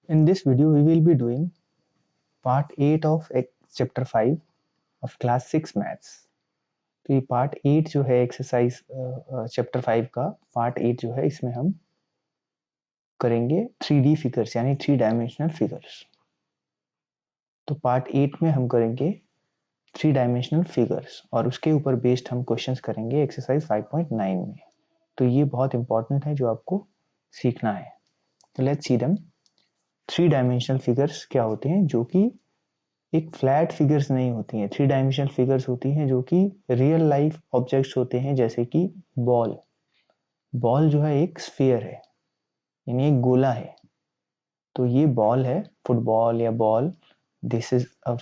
In this video, we will be doing part 8 of chapter 5 of class 6 maths. तो ये part 8 जो है exercise chapter 5 का part 8 जो है इसमें हम करेंगे 3D फिगर्स यानी 3 डायमेंशनल फिगर्स। तो पार्ट 8 में हम करेंगे 3 डायमेंशनल फिगर्स और उसके ऊपर बेस्ड हम क्वेश्चंस करेंगे एक्सरसाइज 5.9 में। तो ये बहुत इंपॉर्टेंट है जो आपको सीखना है। तो let's see them. 3 dimensional figures क्या होते हैं जो कि एक फ्लैट फिगर्स नहीं होती हैं। 3 डायमेंशनल फिगर्स होती हैं जो कि रियल लाइफ ऑब्जेक्ट्स होते हैं, जैसे कि बॉल जो है एक स्फीयर है यानी एक गोला है। तो ये बॉल है, फुटबॉल या ball, this is a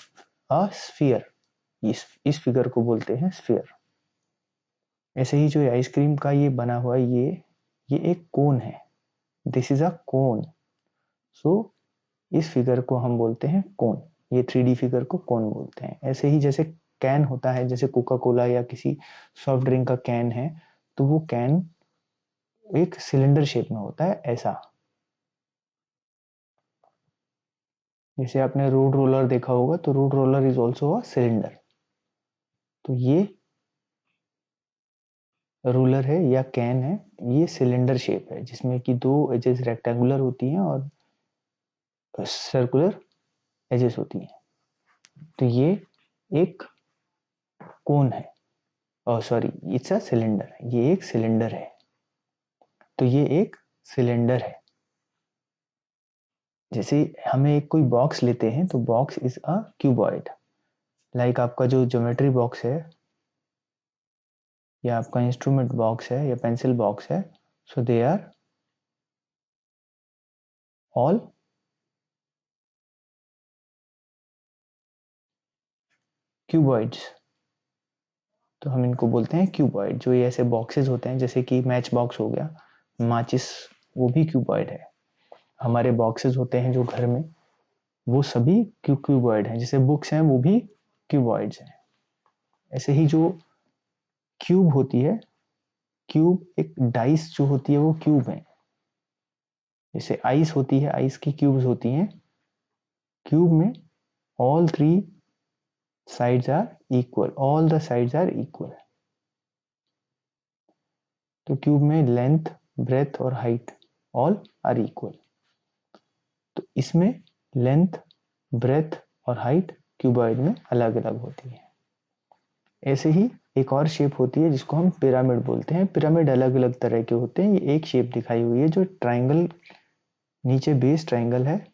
sphere. इस फिगर को बोलते हैं स्फीयर। ऐसे ही जो आइसक्रीम का ये बना हुआ ये एक कोन है, दिस इज अ कोन। सो इस फिगर को हम बोलते हैं कोन। ये 3D फिगर को कोन बोलते हैं। ऐसे ही जैसे कैन होता है, जैसे कोका कोला या किसी सॉफ्ट ड्रिंक का कैन है, तो वो कैन एक सिलेंडर शेप में होता है ऐसा। जैसे आपने रोड रोलर देखा होगा, तो road roller is also a cylinder. तो ये रूलर है या कैन है, ये सिलेंडर शेप है जिसमें कि दो एजेस रेक्टेंगुलर होती हैं और सर्कुलर एजेस होती हैं। तो ये एक कोन है, सॉरी इट्स अ सिलेंडर, ये एक सिलेंडर है। तो ये एक सिलेंडर है। जैसे हमें एक कोई बॉक्स लेते हैं तो box is a cuboid. Like आपका जो ज्योमेट्री बॉक्स है या आपका इंस्ट्रूमेंट बॉक्स है या पेंसिल बॉक्स है, सो दे आर ऑल क्यूबॉइड्स। तो हम इनको बोलते हैं क्यूबॉइड। जो ये ऐसे बॉक्सेस होते हैं, जैसे कि मैच बॉक्स हो गया, माचिस, वो भी क्यूबॉइड है। हमारे बॉक्सेस होते हैं जो घर में, वो सभी क्यूबॉइड हैं। जैसे बुक्स हैं, वो भी क्यूबॉइड्स हैं। ऐसे ही जो क्यूब होती है, क्यूब एक डाइस जो होती है वो क्यूब है। जैसे आइस होती है, आइस की क्यूब्स होती हैं। क्यूब में all three sides are equal, all the sides are equal। तो क्यूब में लेंथ, ब्रेथ और हाइट ऑल आर इक्वल। तो इसमें लेंथ, ब्रेथ और हाइट क्यूबॉइड में अलग अलग होती है। ऐसे ही एक और शेप होती है जिसको हम पिरामिड बोलते हैं। पिरामिड अलग अलग तरह के होते हैं। ये एक शेप दिखाई हुई है जो ट्राइंगल, नीचे बेस ट्राइंगल है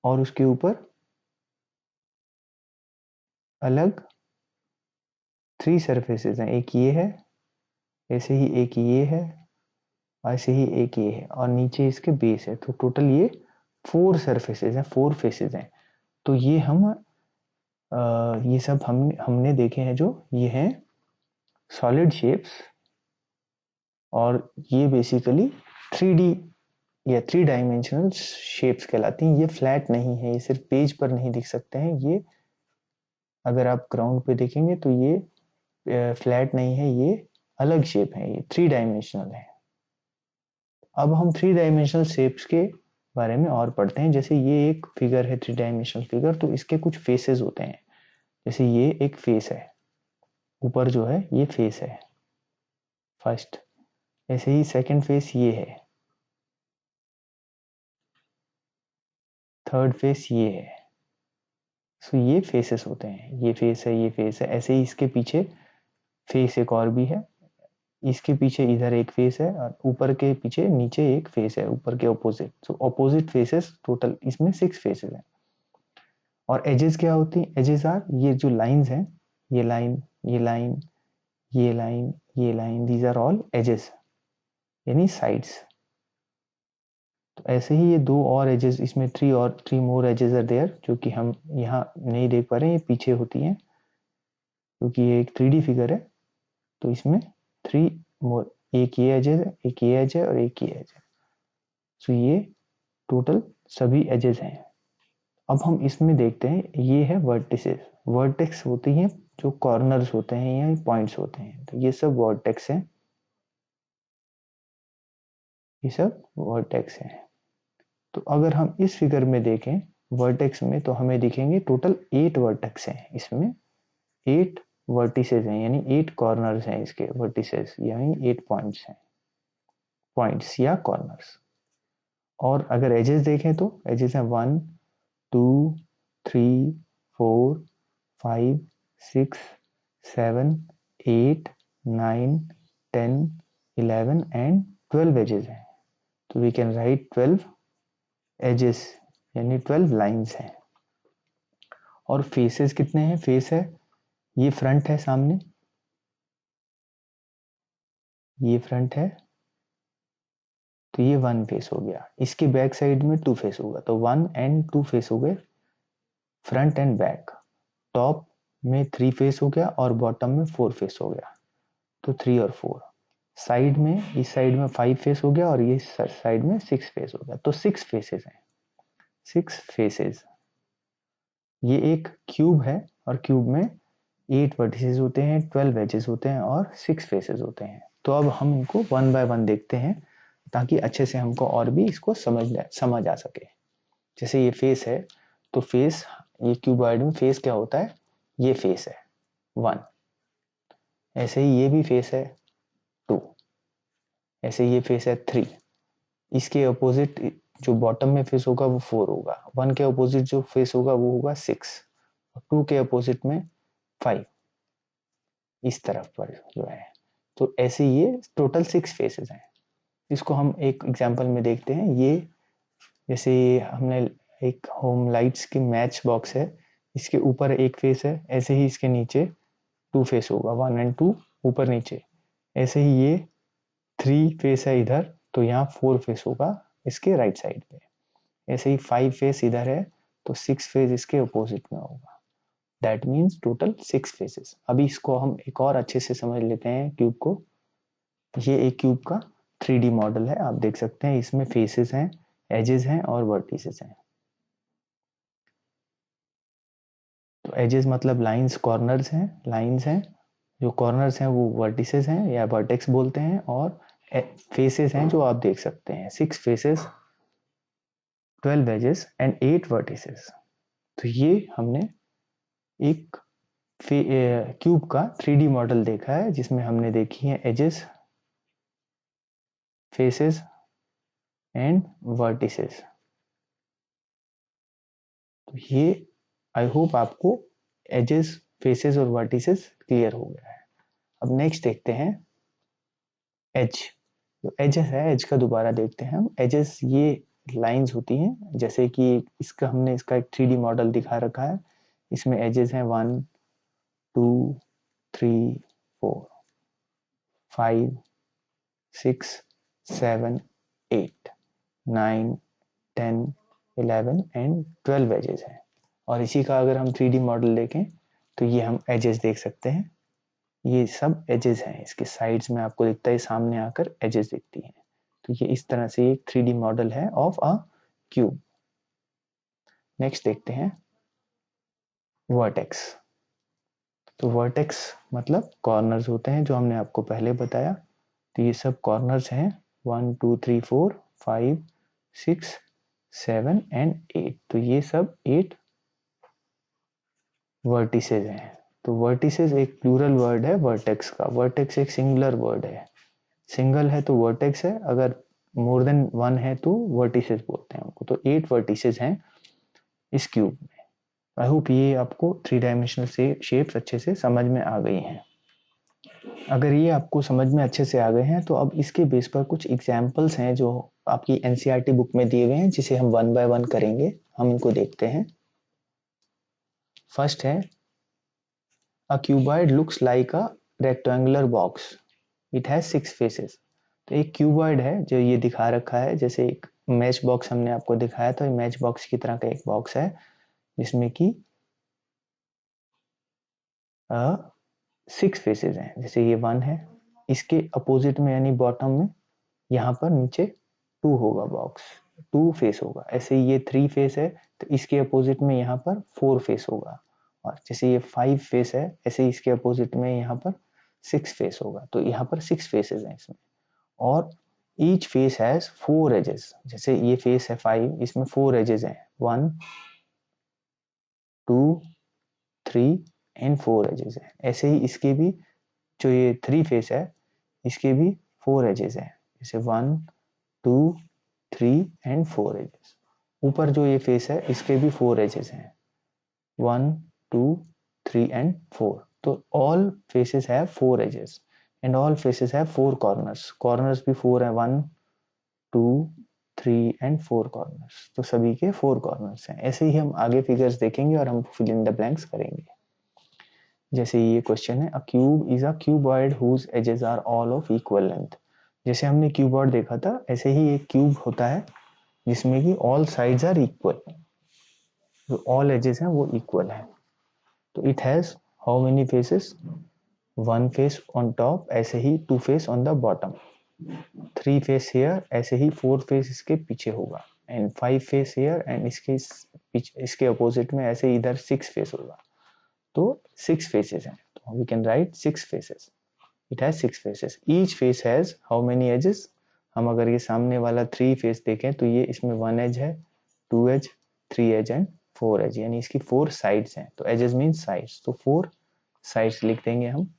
और उसके ऊपर अलग 3 सरफेसेस हैं। एक ये है, ऐसे ही एक ये है, ऐसे ही एक ये है और नीचे इसके बेस है। तो टोटल ये 4 सरफेसेस हैं, 4 फेसेस हैं। तो ये ये सब हमने देखे हैं, जो ये हैं सॉलिड शेप्स। और ये बेसिकली 3D या 3 डायमेंशनल शेप्स कहलाती हैं। ये फ्लैट नहीं है, ये सिर्फ पेज पर नहीं दिख सकते हैं। ये अगर आप ग्राउंड पे देखेंगे तो ये फ्लैट नहीं है, ये अलग शेप है, ये 3 डायमेंशनल है। अब हम 3 डायमेंशनल शेप्स के बारे में और पढ़ते हैं। जैसे ये एक फिगर है 3 डायमेंशनल फिगर, तो इसके कुछ फेसेस होते हैं। जैसे ये एक फेस है, ऊपर जो है ये फेस है फर्स्ट। ऐसे ही सेकंड फेस ये है, थर्ड फेस ये है। सो ये फेसेस होते हैं, ये फेस है, ये फेस है। ऐसे ही इसके पीछे फेस एक और भी है, इसके पीछे इधर एक फेस है और ऊपर के पीछे नीचे एक फेस है, ऊपर के opposite. So opposite faces, total इसमें 6 फेसेस हैं। और एजेस क्या होती हैं? एजेस आर, ये जो लाइंस हैं, ये लाइन, ये लाइन, ये लाइन, ये line, these are all edges यानी साइड्स। तो ऐसे ही ये 2 और एजेस, इसमें 3 मोर एजेस आर देयर, जो कि हम यहाँ नहीं देख पा रहे हैं, ये पीछे होती हैं क्योंकि ये एक 3D फिगर है। तो इसमें 3 मोर, एक ये एज है, एक ये एज है और एक ये एज है। सो ये टोटल सभी एजेस हैं। अब हम इसमें देखते हैं, ये है वर्टिसेस। वर्टेक्स होती हैं जो कॉर्नर्स होते हैं या पॉइंट्स होते हैं। तो ये सब वर्टेक्स हैं, ये सब वर्टेक्स हैं। तो अगर हम इस फिगर में देखें वर्टेक्स में, तो हमें दिखेंगे टोटल 8 वर्टेक्स हैं, इसमें 8 वर्टिसेस हैं, यानी 8 कॉर्नर्स हैं इसके, वर्टिसेस यानी 8 पॉइंट्स हैं, पॉइंट्स या कॉर्नर्स। और अगर एजेस देखें तो एजेस हैं 1 2 3 4 5 6 7 8 9 10 11 एंड 12 एजेस हैं। तो वी कैन राइट 12 एजेस यानी 12 लाइंस हैं। और फेसेस कितने हैं? फेस है, ये फ्रंट है सामने, ये फ्रंट है, तो ये 1 फेस हो गया। इसके बैक साइड में 2 फेस होगा, तो 1 एंड 2 फेस हो गए फ्रंट एंड बैक। टॉप में 3 फेस हो गया और बॉटम में 4 फेस हो गया, तो 3 और 4। साइड में, इस साइड में 5 फेस हो गया और ये साइड में 6 फेस हो गया, तो 6 फेसेस हैं, 6 फेसेस। ये एक क्यूब है और क्यूब में 8 वर्टिसेस होते हैं, 12 एजेस होते हैं और 6 फेसेस होते हैं। तो अब हम इनको 1 बाय 1 देखते हैं ताकि अच्छे से हमको और भी इसको समझ आ सके। जैसे ये फेस है, तो फेस, ये क्यूबॉइड में फेस क्या होता है? ये फेस है 1, ऐसे ही ये भी फेस है 2, ऐसे ये फेस है 3। इसके अपोजिट जो बॉटम में फेस होगा वो 4 होगा। 1 के अपोजिट जो फेस होगा वो होगा 6, और 2 के अपोजिट में 5, इस तरफ पर जो है। तो ऐसे ये टोटल 6 फेसेस हैं। इसको हम एक एग्जांपल में देखते हैं। ये जैसे हमने एक होम लाइट्स की मैच बॉक्स है, इसके ऊपर एक फेस है, ऐसे ही इसके नीचे 2 फेस होगा, 1 एंड 2 ऊपर नीचे। ऐसे ही ये 3 फेस है इधर, तो यहाँ 4 फेस होगा इसके राइट साइड पे। ऐसे ही 5 फेस इधर है, तो 6 फेस इसके अपोजिट में होगा। That means total 6 faces. अभी इसको हम एक और अच्छे से समझ लेते हैं क्यूब को। ये एक क्यूब का 3D मॉडल है, आप देख सकते हैं इसमें फेसेस हैं, एजेस हैं और वर्टिसेस हैं। तो एजेस मतलब लाइंस, कॉर्नर्स हैं, लाइंस हैं। जो कॉर्नर्स हैं वो वर्टिसेस हैं या वर्टेक्स बोलते हैं, और फेसेस हैं जो आप देख सकते हैं, 6 फेसेस, 12 एजेस एंड 8 वर्टिसेस। तो ये हमने एक क्यूब का 3D मॉडल देखा है, जिसमें हमने देखी है एजेस, फेसेस एंड वर्टिसेस। तो ये आई होप आपको एजेस, फेसेस और वर्टिसेस क्लियर हो गया है। अब नेक्स्ट देखते हैं एज। जो एजेस है, एज का दोबारा देखते हैं हम। एजेस ये लाइंस होती हैं, जैसे कि इसका हमने इसका एक 3D मॉडल दिखा रखा है। इसमें एजेस हैं 1 2 3 4 5 6 7 8 9 10 11 एंड 12 एजेस हैं। और इसी का अगर हम 3D मॉडल देखें तो ये हम एजेस देख सकते हैं, ये सब एजेस हैं। इसके साइड्स में आपको दिखता है, सामने आकर एजेस दिखती हैं। तो ये इस तरह से एक 3D मॉडल है ऑफ अ क्यूब। नेक्स्ट देखते हैं वर्टेक्स। तो वर्टेक्स मतलब कॉर्नर्स होते हैं, जो हमने आपको पहले बताया। तो ये सब कॉर्नर्स हैं 1 2 3 4 5 6 7 एंड 8। तो ये सब 8 वर्टिसेज हैं। तो वर्टिसेज एक प्लूरल वर्ड है वर्टेक्स का। वर्टेक्स एक सिंगुलर वर्ड है, सिंगल है तो वर्टेक्स है, अगर मोर देन 1 है तो वर्टिसेस बोलते हैं उनको। तो 8 वर्टिसेस हैं इस क्यूब में। आई होप ये आपको 3 डायमेंशनल से शेप्स अच्छे से समझ में आ गई हैं। अगर ये आपको समझ में अच्छे से आ गए हैं, तो अब इसके बेस पर कुछ एग्जाम्पल्स हैं जो आपकी एनसीईआरटी बुक में दिए गए हैं, जिसे हम 1 बाय 1 करेंगे। हम इनको देखते हैं। फर्स्ट है, a cuboid looks like a rectangular box, it has 6 faces. तो एक क्यूबॉइड है जो ये दिखा रखा है, जैसे एक मैच बॉक्स हमने आपको दिखाया था, मैच बॉक्स की तरह का एक बॉक्स है, जिसमें कि 6 फेसेस हैं। जैसे ये 1 है, इसके अपोजिट में यानी बॉटम में यहाँ पर नीचे 2 होगा, बॉक्स 2 फेस होगा। ऐसे ये 3 फेस है, तो इसके अपोजिट में यहाँ पर 4 फेस होगा। और जैसे ये 5 फेस है, ऐसे इसके अपोजिट में यहाँ पर 6 फेस होगा। तो यहाँ पर 6 फेसेस हैं इसमें। और ईच फेस हैज 4 एजेस। जैसे ये फेस है 5, इसमें 4 एजेस हैं, 1 2 3 एंड 4 एजेस हैं। ऐसे ही इसके भी जो ये 3 फेस है इसके भी 4 एजेस हैं, जैसे 1 2 3 एंड 4 एजेस। ऊपर जो ये फेस है इसके भी 4 एजेस हैं, 1 2 3 एंड 4। तो all faces have 4 edges and all faces have 4 corners. Corners भी 4 है, 1 2 3 एंड 4 कॉर्नर्स। तो सभी के 4 कॉर्नर्स हैं। ऐसे ही हम आगे फिगर्स देखेंगे और हम फिल इन द ब्लैंक्स करेंगे। जैसे ये क्वेश्चन है, a cube is a cuboid whose edges are all of equal length. जैसे हमने क्यूबॉइड देखा था, ऐसे ही एक क्यूब होता है जिसमें कि ऑल साइड्स आर इक्वल, जो ऑल एजेस हैं वो इक्वल है। तो it has how many faces, 1 face on top, ऐसे ही 2 face on the bottom, 3 face here, ऐसे ही 4 फेस इसके पीछे होगा, एंड 5 फेस हेयर, एंड इसके अपोजिट में ऐसे इधर 6 फेस होगा। तो 6 फेसेस हैं, तो we can write 6 faces. It has 6 faces. Each face has how many edges. हम अगर ये सामने वाला 3 फेस देखें तो ये इसमें 1 एज है, 2 एज, 3 एज एंड 4 एज, यानी इसकी 4 साइड्स हैं। तो एजेस मीन साइड्स, तो 4 साइड्स लिख देंगे हम।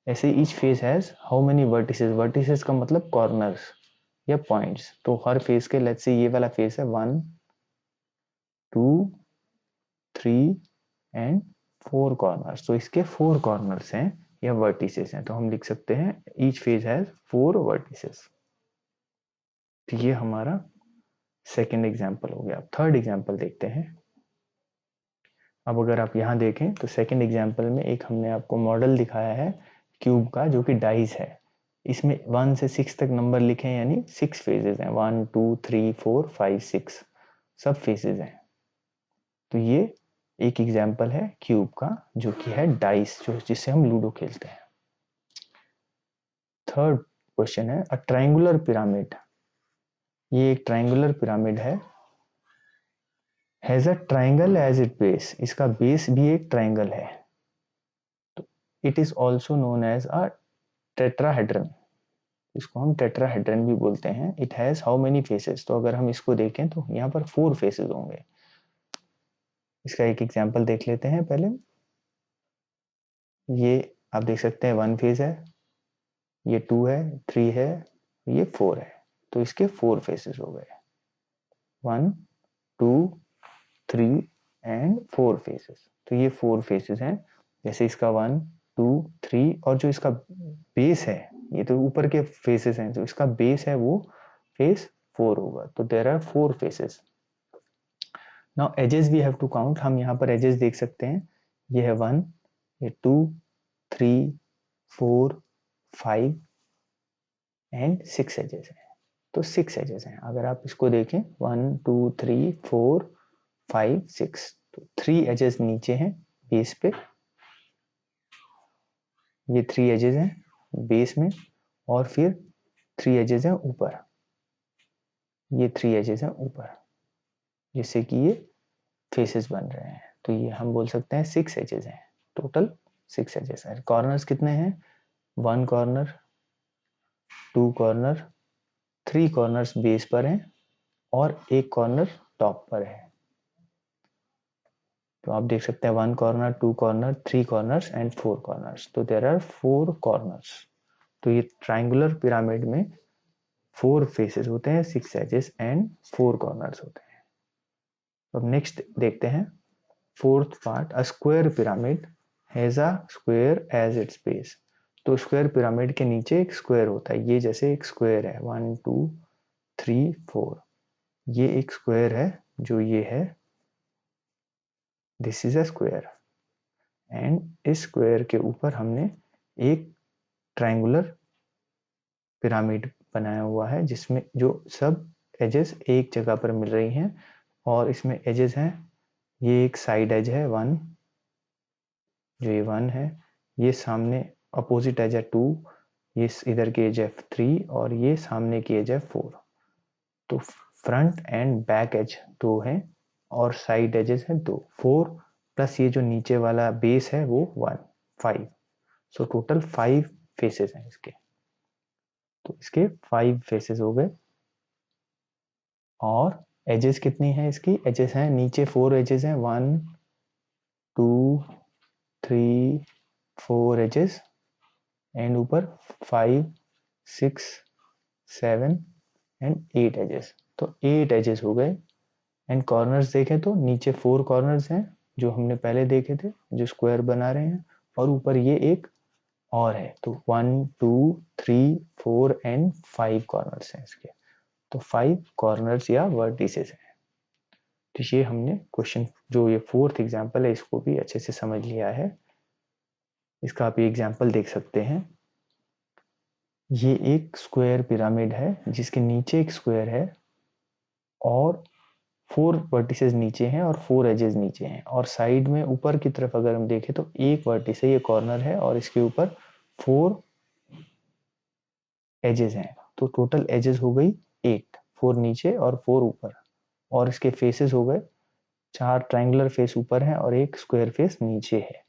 ऐसे each face has how many vertices. Vertices का मतलब कॉर्नर्स या पॉइंट्स। तो हर फेस के, लेट्स से ये वाला फेस है 1 2 3 एंड 4 कॉर्नर्स, तो इसके 4 कॉर्नर्स हैं या वर्टिसेस हैं। तो हम लिख सकते हैं ईच फेस हैज 4 वर्टिसेस। तो ये हमारा सेकेंड एग्जाम्पल हो गया। थर्ड एग्जाम्पल देखते हैं। अब अगर आप यहाँ देखें तो सेकेंड एग्जाम्पल में एक हमने आपको मॉडल दिखाया है क्यूब का, जो कि डाइस है। इसमें 1 से 6 तक नंबर लिखे हैं, यानी 6 फेजेस हैं, 1 2 3 4 5 6 सब फेजेस हैं। तो ये एक एग्जाम्पल है क्यूब का, जो कि है डाइस, जो जिससे हम लूडो खेलते हैं। थर्ड क्वेश्चन है, अ ट्रायंगुलर पिरामिड। ये एक ट्रायंगुलर पिरामिड है, has a triangle as it base. इसका बेस भी एक ट्रायंगल है। तो it is also known as a tetrahedron. इसको हम टेट्राहेड्रन भी बोलते हैं। It has how many faces. तो अगर हम इसको देखें तो यहाँ पर 4 फेसेस होंगे। इसका एक एग्जाम्पल देख लेते हैं पहले। ये आप देख सकते हैं 1 फेस है, ये 2 है, 3 है, ये 4 है। तो इसके 4 फेसेस हो गए, 1 2 3 एंड 4 फेसेस। तो ये 4 फेसेस हैं। जैसे इसका 1 2 3, और जो इसका बेस है, ये तो ऊपर के फेसेस हैं, जो इसका बेस है वो फेस 4 होगा। तो there are 4 faces. Now edges we have to count. हम यहाँ पर एजेस देख सकते हैं, ये है 1, ये 2 3 4 5 एंड 6 एजेस हैं। तो 6 एजेस हैं। अगर आप इसको देखें 1 2 3 4 5 6, तो 3 एजेस नीचे हैं बेस पे, ये 3 एजेस हैं बेस में, और फिर 3 एजेस हैं ऊपर, ये 3 एजेस हैं ऊपर, जिससे कि ये फेसेस बन रहे हैं। तो ये हम बोल सकते हैं 6 एजेस हैं, टोटल 6 एजेस हैं। कॉर्नर्स कितने हैं, 1 कॉर्नर, 2 कॉर्नर, 3 कॉर्नर्स बेस पर हैं, और 1 कॉर्नर टॉप पर है। तो आप देख सकते हैं 1 corner, 2 corner, 3 corners and 4 corners. तो देयर आर 4 कॉर्नर्स। तो ये ट्रायंगुलर पिरामिड में 4 फेसेस होते हैं, 6 एजेस एंड 4 कॉर्नर्स होते हैं। अब नेक्स्ट देखते हैं fourth part, a square pyramid has a square as its base. तो स्क्वायर पिरामिड के नीचे एक स्क्वायर होता है। ये जैसे एक स्क्वायर है, 1 2 3 4, ये एक स्क्वायर है, जो ये है, this is a square. And इस स्क्वायर के ऊपर हमने एक ट्रायंगुलर पिरामिड बनाया हुआ है, जिसमें जो सब एजेस एक जगह पर मिल रही हैं, और इसमें एजेस हैं, ये एक साइड एज है 1, जो ये 1 है, ये सामने अपोजिट एज है 2, ये इधर की एज है 3, और ये सामने की एज है 4। तो फ्रंट एंड बैक एज 2 है, और साइड एजेस हैं 2, 4 प्लस ये जो नीचे वाला बेस है वो 1 5। सो टोटल 5 फेसेस हैं इसके। तो इसके 5 फेसेस हो गए। और एजेस कितनी हैं इसकी? एजेस हैं नीचे 4 एजेस हैं, 1 2 3 4 एजेस, एंड ऊपर 5 6 7 एंड 8 एजेस। तो 8 एजेस हो गए। एंड कॉर्नर्स देखें तो नीचे 4 कॉर्नर्स हैं जो हमने पहले देखे थे, जो स्क्वायर बना रहे हैं, और ऊपर ये एक और है। तो 1 2 3 4 एंड 5 कॉर्नर्स हैं इसके। तो 5 कॉर्नर्स या वर्टिसेस हैं। तो ये हमने क्वेश्चन, जो ये 4th एग्जाम्पल है, इसको भी अच्छे से समझ लिया है। इसका आप ये एग्जाम्पल देख सकते हैं। ये एक स्क्वायर पिरामिड है जिसके नीचे एक स्क्वायर है, और 4 वर्टिसेस नीचे हैं और 4 एजेस नीचे हैं, और साइड में ऊपर की तरफ अगर हम देखें तो एक वर्टिस है, ये कॉर्नर है, और इसके ऊपर 4 एजेस हैं। तो टोटल एजेस हो गई 8, 4 नीचे और 4 ऊपर। और इसके फेसेस हो गए 4 ट्रायंगुलर फेस ऊपर है और एक स्क्वायर फेस नीचे है।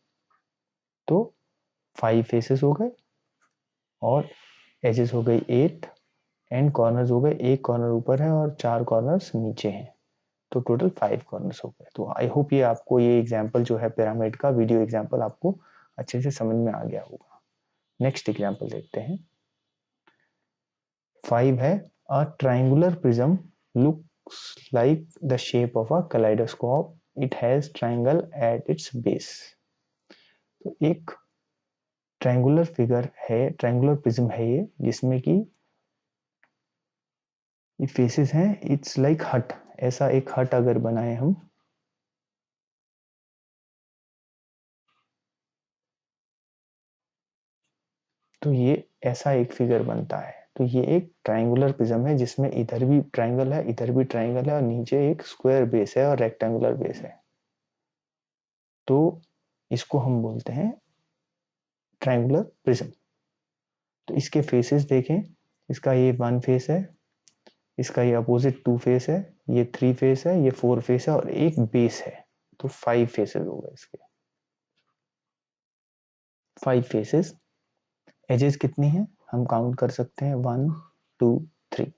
तो 5 फेसेस हो गए, और एजेस हो गई 8, एंड कॉर्नर्स हो गए, एक कॉर्नर ऊपर है और 4 कॉर्नर्स नीचे हैं। तो टोटल 5 कॉर्नर्स हो गए। तो आई होप ये आपको ये एग्जाम्पल जो है पिरामिड का वीडियो एग्जाम्पल आपको अच्छे से समझ में आ गया होगा। नेक्स्ट एग्जाम्पल देखते हैं। 5 है, a triangular prism looks like the shape of a kaleidoscope, it has triangle at its base. तो एक ट्रायंगुलर फिगर है, ट्रायंगुलर प्रिज्म है ये, जिसमें कि ये फेसेस हैं, इट्स लाइक हट। ऐसा एक हट अगर बनाए हम, तो ये ऐसा एक फिगर बनता है। तो ये एक ट्रायंगुलर प्रिज्म है जिसमें इधर भी ट्रायंगल है, इधर भी ट्रायंगल है, और नीचे एक स्क्वायर बेस है और रेक्टेंगुलर बेस है। तो इसको हम बोलते हैं ट्रायंगुलर प्रिज्म। तो इसके फेसेस देखें, इसका ये 1 फेस है, इसका ये अपोजिट 2 फेस है, ये 3 फेस है, ये 4 फेस है, और एक बेस है। तो 5 फेसेस हो गए इसके। 5 फेसेस। एजेस कितनी हैं हम काउंट कर सकते हैं, 1 2 3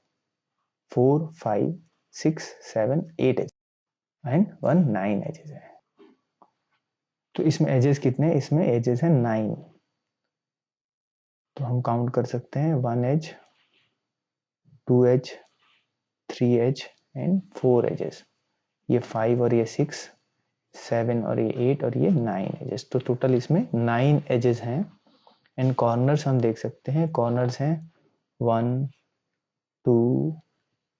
4 5 6 7 8 एजेस, एंड 1 9 एजेस है। तो इसमें एजेस कितने हैं? इसमें एजेस हैं 9। तो हम काउंट कर सकते हैं 1 edge, 2 edge, 3 edge and 4 edges. ये 5 और ये 6, 7 और ये 8 और ये 9 एजेस। तो टोटल इसमें 9 एजेस हैं। एंड कॉर्नर्स हम देख सकते हैं, कॉर्नर्स हैं 1 2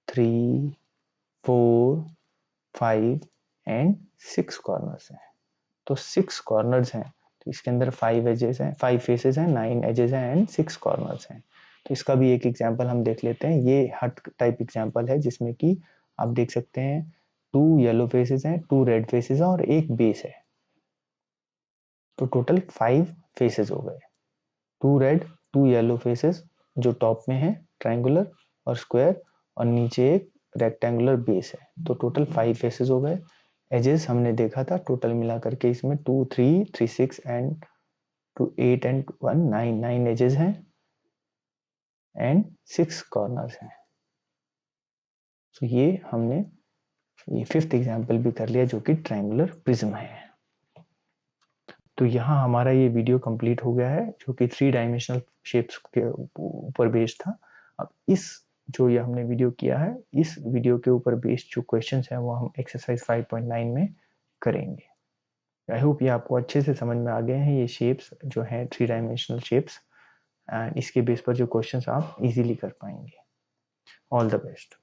3 4 5 एंड 6 कॉर्नर्स हैं। तो 6 कॉर्नर्स हैं। तो इसके अंदर 5 एजेस हैं, 5 फेसेस हैं, 9 एजेस हैं एंड 6 कॉर्नर्स हैं। तो इसका भी एक एग्जांपल हम देख लेते हैं। ये हट टाइप एग्जांपल है जिसमें कि आप देख सकते हैं 2 येलो फेसेस हैं, 2 रेड फेसेस हैं और एक बेस है। तो टोटल 5 फेसेस हो गए, 2 रेड 2 येलो फेसेस जो टॉप में है ट्रायंगुलर और स्क्वायर, और नीचे एक रेक्टेंगुलर बेस है। तो टोटल 5 फेसेस हो गए। एजेस हमने देखा था टोटल मिला करके इसमें 2 3 3 6 एंड 2 8 एंड 1 9 9 एजेस हैं एंड 6 कॉर्नर्स हैं। तो ये हमने ये 5th एग्जांपल भी कर लिया जो कि ट्रायंगुलर प्रिज्म है। तो यहाँ हमारा ये वीडियो कंप्लीट हो गया है जो कि 3 डायमेंशनल शेप्स के ऊपर बेस्ड था। अब इस जो ये हमने वीडियो किया है, इस वीडियो के ऊपर बेस्ड जो क्वेश्चंस हैं वो हम एक्सरसाइज 5.9 में करेंगे। आई होप ये आपको अच्छे से समझ में आ गए हैं, ये शेप्स जो हैं 3 डायमेंशनल शेप्स, एंड इसके बेस पर जो क्वेश्चंस आप इजीली कर पाएंगे। All the best.